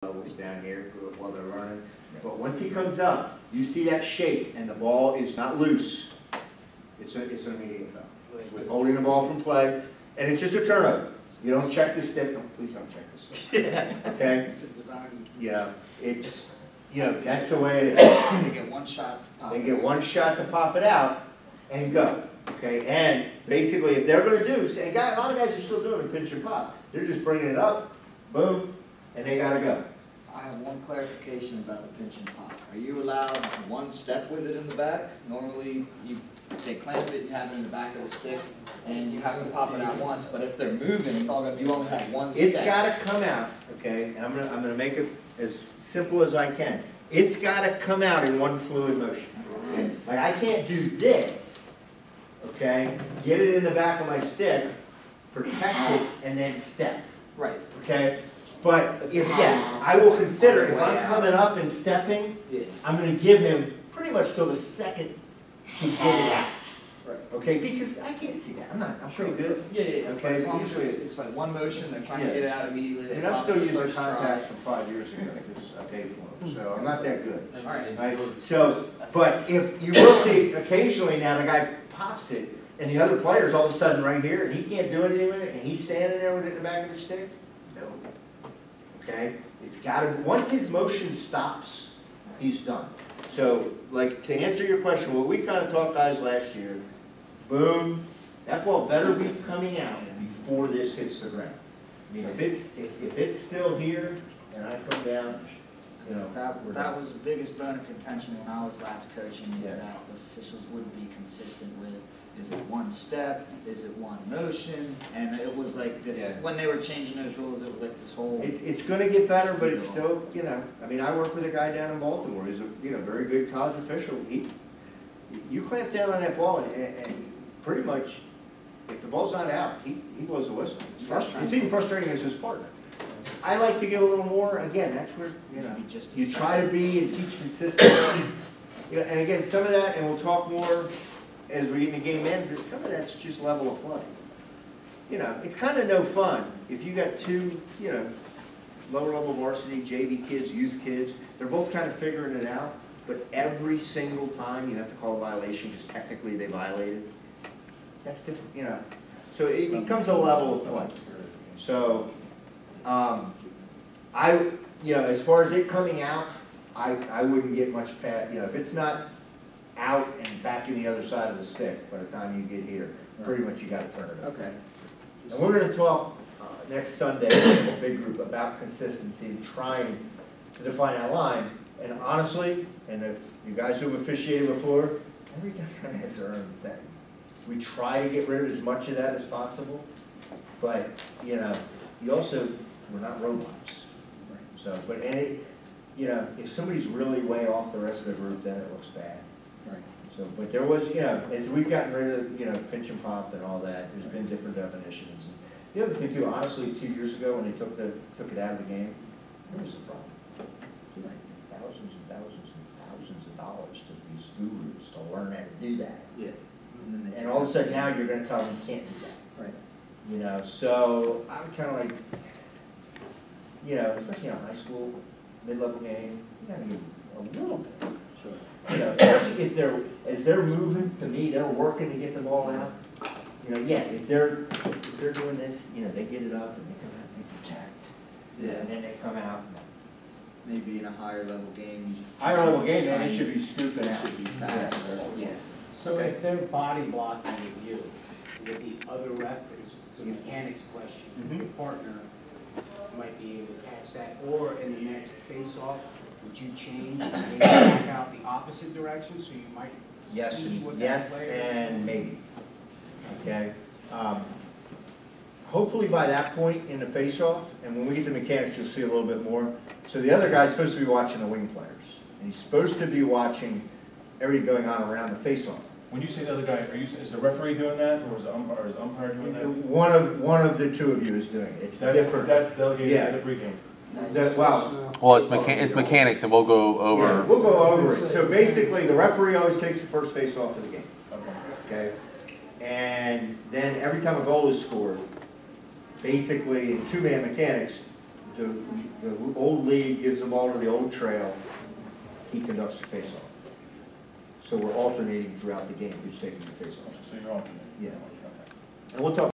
levels down here while they're running. But once he comes up, you see that shake, and the ball is not loose. It's an immediate foul. It's withholding the ball from play, and it's just a turnover. You don't check the stick. No, please don't check the stick. Okay? Yeah, it's, that's the way it is. They get one shot to pop it out. They get one shot to pop it out and go. Okay? And basically, if they're going to do, and a lot of guys are still doing a pinch and pop. They're just bringing it up, boom, and they got to go. I have one clarification about the pinch and pop. Are you allowed one step with it in the back? Normally, they clamp it, you have it in the back of the stick, and you have to pop it out once. But if they're moving, it's all you only have one step. It's got to come out, okay? And I'm gonna make it as simple as I can. It's got to come out in one fluid motion. Okay? Like I can't do this, okay? Get it in the back of my stick, protect it, and then step. Right. Okay? But yes, I will consider if I'm coming up and stepping, I'm going to give him pretty much till the second to get it out. Right. Okay? Because I can't see that. I'm pretty good. Yeah. Okay. As long as it's like one motion, they're trying to get it out immediately. And I'm still using contacts from 5 years ago because I paid for them, so I'm not that good. All right. Right? So, but if you will see occasionally now the guy pops it, and the other player's all of a sudden right here, and he can't do anything with it, and he's standing there with it in the back of the stick. No. Okay? It's got to, once his motion stops, he's done. So, like, to answer your question, what we kind of taught guys last year, boom, that ball better be coming out before this hits the ground. I mean, if it's still here, and I come down, That was the biggest bone of contention when I was last coaching, is that officials wouldn't be consistent with, is it one step, is it one motion, and it was like this, when they were changing those rules, it was like this whole... It's going to get better, but it's still, I mean, I work with a guy down in Baltimore, he's a very good college official. You clamp down on that ball, and pretty much, if the ball's not out, he blows the whistle. It's even frustrating as his partner. I like to give a little more. Again, that's where you try to be and teach consistency. And again, some of that, and we'll talk more as we get into game management. Some of that's just level of play. It's kind of no fun if you got two, lower level varsity JV kids, youth kids. They're both kind of figuring it out, but every single time you have to call a violation because technically they violated. That's different, So it becomes a level of play. So. As far as it coming out, I wouldn't get much past, if it's not out and back in the other side of the stick by the time you get here, pretty much you got to turn it over. Okay. And we're going to talk next Sunday in a big group about consistency and trying to define that line. And honestly, and if you guys who've officiated before, every guy kind of has their own thing. We try to get rid of as much of that as possible, but you also, we're not robots. So, if somebody's really way off the rest of the group, then it looks bad. Right. So, but there was, as we've gotten rid of, pinch and pop and all that, there's been different definitions. And the other thing too, honestly, 2 years ago when they took it out of the game, there was a problem. Kids had thousands and thousands and thousands of dollars to these gurus to learn how to do that. Yeah. And all of a sudden now you're going to tell them you can't do that. Right. So I'm kind of like, especially in a high school, mid-level game, you got to give a little bit. Sure. Especially if as they're moving, to me, they're working to get the ball out. If they're doing this, they get it up and they come out and they protect. Yeah. And then they come out. Maybe in a higher level game. Higher level game, man, it should be scooping out. It should be fast. Yeah. So if they're body blocking with you, with the other referees, it's a mechanics question, your partner might be able to catch that, or in the next face-off, would you change and maybe back out the opposite direction so you might see what that player... Yes, and maybe. Okay. Hopefully by that point in the face-off, and when we get to mechanics, you'll see a little bit more. So the other guy's supposed to be watching the wing players, and he's supposed to be watching everything going on around the face-off. When you say the other guy, is the referee doing that, or is the umpire doing that? One of the two of you is doing it. It's different. That's delegated to the pregame. Well, it's mechanics, and we'll go over. Yeah, we'll go over it. So basically, the referee always takes the first face off of the game. Okay. And then every time a goal is scored, basically in two-man mechanics, the old lead gives the ball to the old trail, he conducts the face-off. So we're alternating throughout the game who's taking the face-off. So you're on. Yeah. Okay. And we'll talk